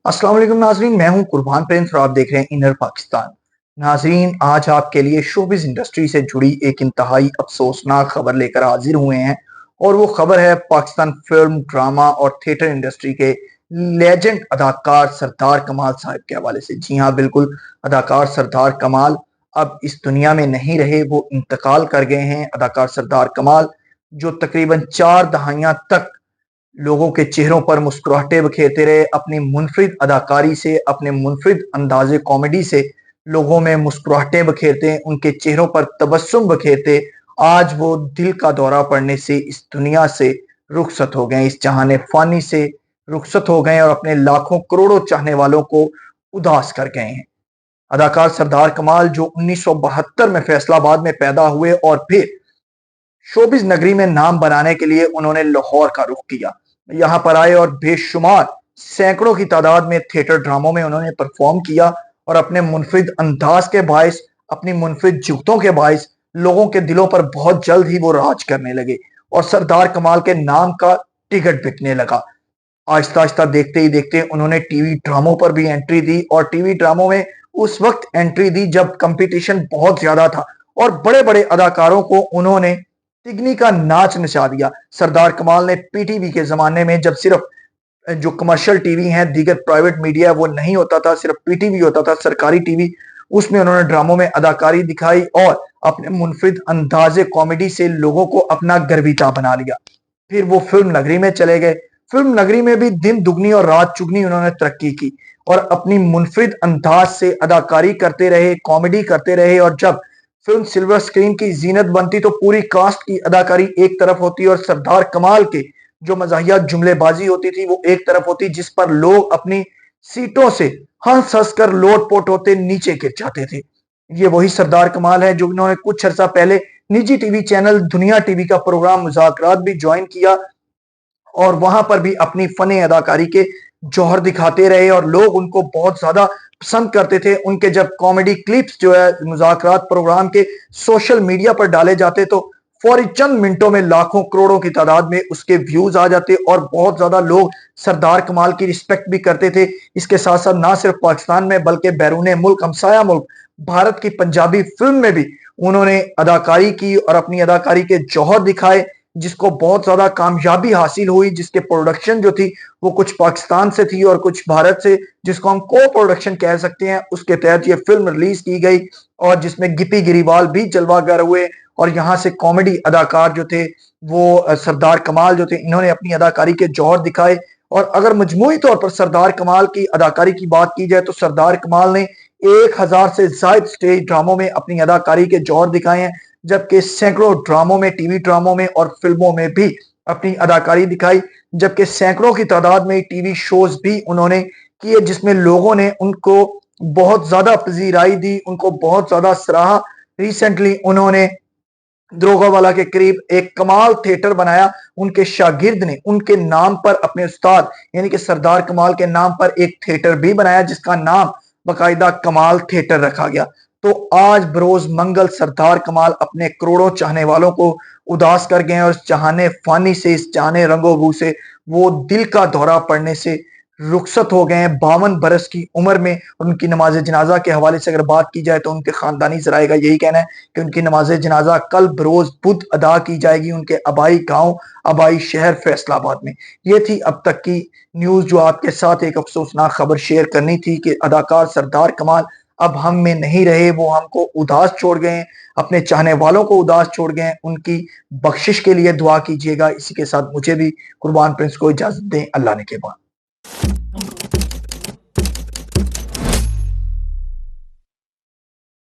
अस्सलाम वालेकुम नाजरीन, मैं हूं कुर्बान प्रिंस और आप देख रहे हैं इनर पाकिस्तान। नाजरीन, आज आपके लिए शोबिज इंडस्ट्री से जुड़ी एक इंतहाई अफसोसनाक खबर लेकर हाजिर हुए हैं। और वो खबर है पाकिस्तान फिल्म, ड्रामा और थिएटर इंडस्ट्री के लेजेंड अदाकार सरदार कमाल साहब के हवाले से। जी हाँ, बिल्कुल, अदाकार सरदार कमाल अब इस दुनिया में नहीं रहे, वो इंतकाल कर गए हैं। अदाकार सरदार कमाल जो तकरीबन 4 दहाइयां तक लोगों के चेहरों पर मुस्कुराहटें बखेरते रहे, अपनी मुनफरिद अदाकारी से, अपने मुनफरिद अंदाज़े कॉमेडी से लोगों में मुस्कुराहटें बखेरते, उनके चेहरों पर तबस्सुम बखेरते, आज वो दिल का दौरा पड़ने से इस दुनिया से रुखसत हो गए, इस जहाने फ़ानी से रुखसत हो गए और अपने लाखों करोड़ों चाहने वालों को उदास कर गए हैं। अदाकार सरदार कमाल जो 1972 में फैसलाबाद में पैदा हुए और फिर शोबिज नगरी में नाम बनाने के लिए उन्होंने लाहौर का रुख किया। यहाँ पर आए और बेशुमार सैकड़ों की तादाद में थिएटर ड्रामों में उन्होंने परफॉर्म किया और अपने मुनफरिद अंदाज के बायस, अपनी मुनफरिद जुगतों के बायस लोगों के दिलों पर बहुत जल्द ही वो राज करने लगे और सरदार कमाल के नाम का टिकट बिकने लगा। आहिस्ता आहिस्ता देखते ही देखते उन्होंने टीवी ड्रामों पर भी एंट्री दी और टीवी ड्रामों में उस वक्त एंट्री दी जब कंपटीशन बहुत ज्यादा था और बड़े बड़े अदाकारों को उन्होंने तिगनी का नाच नचा दिया। सरदार कमाल ने पीटीवी के जमाने में, जब सिर्फ जो कमर्शियल टीवी हैं, दीगर प्राइवेट मीडिया वो नहीं होता था, सिर्फ पीटीवी होता था, सरकारी टीवी, उसमें उन्होंने ड्रामों में अदाकारी दिखाई और अपने मुनफरिद अंदाजे कॉमेडी से लोगों को अपना गर्विता बना लिया। फिर वो फिल्म नगरी में चले गए। फिल्म नगरी में भी दिन दुगनी और रात चुगनी उन्होंने तरक्की की और अपनी मुनफरिद अंदाज से अदाकारी करते रहे, कॉमेडी करते रहे। और जब फिल्म सिल्वर स्क्रीन की जीनत बनती तो पूरी कास्ट की अदाकारी एक तरफ होती और सरदार कमाल के जो मजाहिया जुमलेबाजी होती थी वो एक तरफ होती, जिस पर लोग अपनी सीटों से हंस हंस कर लोटपोट होते नीचे गिर जाते थे। ये वही सरदार कमाल है जो इन्होंने कुछ अर्सा पहले निजी टीवी चैनल दुनिया टीवी का प्रोग्राम मुज़ाकरात भी ज्वाइन किया और वहां पर भी अपनी फने अदाकारी के जौहर दिखाते रहे और लोग उनको बहुत ज्यादा पसंद करते थे। उनके जब कॉमेडी क्लिप्स जो है मुज़ाकरात प्रोग्राम के सोशल मीडिया पर डाले जाते तो फौरी चंद मिनटों में लाखों करोड़ों की तादाद में उसके व्यूज आ जाते और बहुत ज्यादा लोग सरदार कमाल की रिस्पेक्ट भी करते थे। इसके साथ साथ ना सिर्फ पाकिस्तान में बल्कि बैरून मुल्क, हमसाया मुल्क भारत की पंजाबी फिल्म में भी उन्होंने अदाकारी की और अपनी अदाकारी के जौहर दिखाए, जिसको बहुत ज्यादा कामयाबी हासिल हुई, जिसके प्रोडक्शन जो थी वो कुछ पाकिस्तान से थी और कुछ भारत से, जिसको हम को प्रोडक्शन कह सकते हैं। उसके तहत ये फिल्म रिलीज की गई और जिसमें गिप्पी गिरीवाल भी जलवागर हुए और यहाँ से कॉमेडी अदाकार जो थे वो सरदार कमाल जो थे, इन्होंने अपनी अदाकारी के जौहर दिखाए। और अगर मजमूई तौर पर सरदार कमाल की अदाकारी की बात की जाए तो सरदार कमाल ने 1000 से ज्यादा स्टेज ड्रामों में अपनी अदाकारी के जौहर दिखाए हैं, जबकि सैकड़ों ड्रामों में, टीवी ड्रामों में और फिल्मों में भी अपनी अदाकारी दिखाई, जबकि सैकड़ों की तादाद में टीवी शोज भी उन्होंने किए जिसमें लोगों ने उनको बहुत ज्यादा पजीराई दी, उनको बहुत ज्यादा सराहा। रिसेंटली उन्होंने द्रोगावाला के करीब एक कमाल थिएटर बनाया, उनके शागिर्द ने उनके नाम पर, अपने उस्ताद यानी कि सरदार कमाल के नाम पर एक थिएटर भी बनाया जिसका नाम बाकायदा कमाल थिएटर रखा गया। तो आज बरोज मंगल सरदार कमाल अपने करोड़ों चाहने वालों को उदास कर गए और इस जहाने फानी से, इस जहाने रंगोबू से वो दिल का दौरा पड़ने से रुखसत हो गए हैं 52 बरस की उम्र में। और उनकी नमाज जनाजा के हवाले से अगर बात की जाए तो उनके खानदानी जराए का यही कहना है कि उनकी नमाज जनाजा कल बरोज बुध अदा की जाएगी उनके आबाई गांव, आबाई शहर फैसलाबाद में। ये थी अब तक की न्यूज जो आपके साथ एक अफसोसनाक खबर शेयर करनी थी कि अदाकार सरदार कमाल अब हम में नहीं रहे, वो हमको उदास छोड़ गए, अपने चाहने वालों को उदास छोड़ गए। उनकी बख्शिश के लिए दुआ कीजिएगा। इसी के साथ मुझे भी कुर्बान प्रिंस को इजाजत दें। अल्लाह ने के बाद।